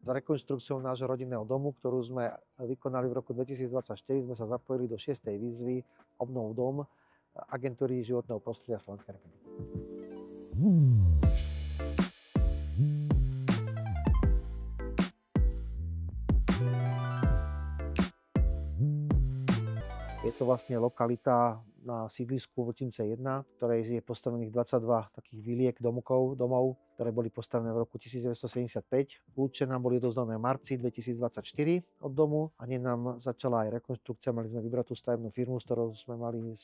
S rekonštrukciou nášho rodinného domu, ktorú sme vykonali v roku 2024, sme sa zapojili do 6. výzvy Obnov dom Agentúry životného prostredia Slovenskej republiky. Je to vlastne lokalita na sídlisku Vltince 1, v ktorej je postavených 22 takých viliek domov, ktoré boli postavené v roku 1975. Kľúče nám boli odovzdané v marci 2024 od domu a hneď nám začala aj rekonštrukcia. Mali sme vybratú stavebnú firmu, s ktorou sme mali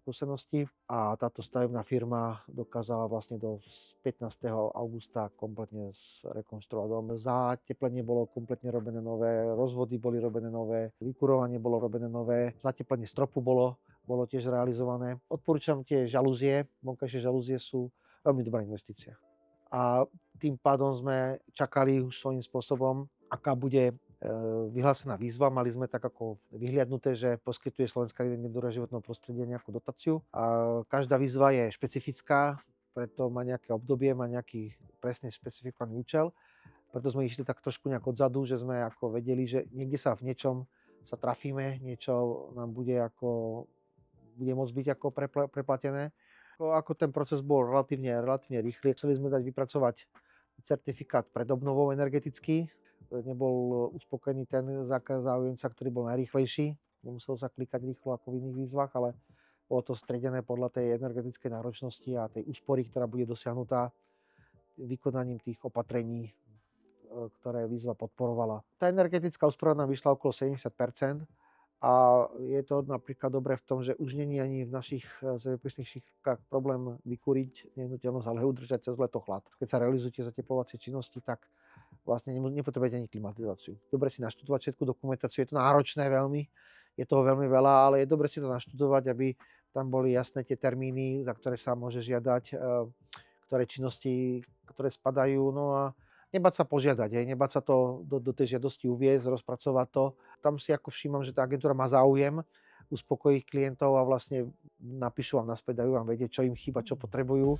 skúsenosti a táto stavebná firma dokázala vlastne do 15. augusta kompletne zrekonštruovať dom. Zateplenie bolo kompletne robené nové, rozvody boli robené nové, vykurovanie bolo robené nové, zateplenie stropu bolo tiež realizované. Odporúčam tie žalúzie, vonkajšie žalúzie sú veľmi dobrá investícia. A tým pádom sme čakali už svojím spôsobom, aká bude vyhlásená výzva. Mali sme tak ako vyhliadnuté, že poskytuje Slovenská agentúra životného prostredia nejakú dotáciu. A každá výzva je špecifická, preto má nejaké obdobie, má nejaký presne špecifikovaný účel. Preto sme išli tak trošku nejak odzadu, že sme ako vedeli, že niekde sa v niečom sa trafíme, niečo nám bude môcť byť ako preplatené. Ako ten proces bol relatívne rýchly. Chceli sme dať vypracovať certifikát pred obnovou energetický. Nebol uspokojený ten záujemca, ktorý bol najrýchlejší. Nemuselo sa klikať rýchlo ako v iných výzvach, ale bolo to stredené podľa tej energetickej náročnosti a tej úspory, ktorá bude dosiahnutá vykonaním tých opatrení, ktoré výzva podporovala. Tá energetická úspora nám vyšla okolo 70%. A je to napríklad dobré v tom, že už není ani v našich zemepisných šípkach problém vykúriť nehnuteľnosť, ale udržať cez leto chlad. Keď sa realizujú tie zateplovacie činnosti, tak vlastne nepotrebujete ani klimatizáciu. Dobre si naštudovať všetku dokumentáciu, je to náročné veľmi, je toho veľmi veľa, ale je dobre si to naštudovať, aby tam boli jasné tie termíny, za ktoré sa môže žiadať, ktoré činnosti, ktoré spadajú. No a nebáť sa požiadať, nebáť sa to do tej žiadosti uviesť, rozpracovať to. Tam si ako všímam, že tá agentúra má záujem uspokojiť klientov a vlastne napíšu vám naspäť, dajú vám vedieť, čo im chýba, čo potrebujú.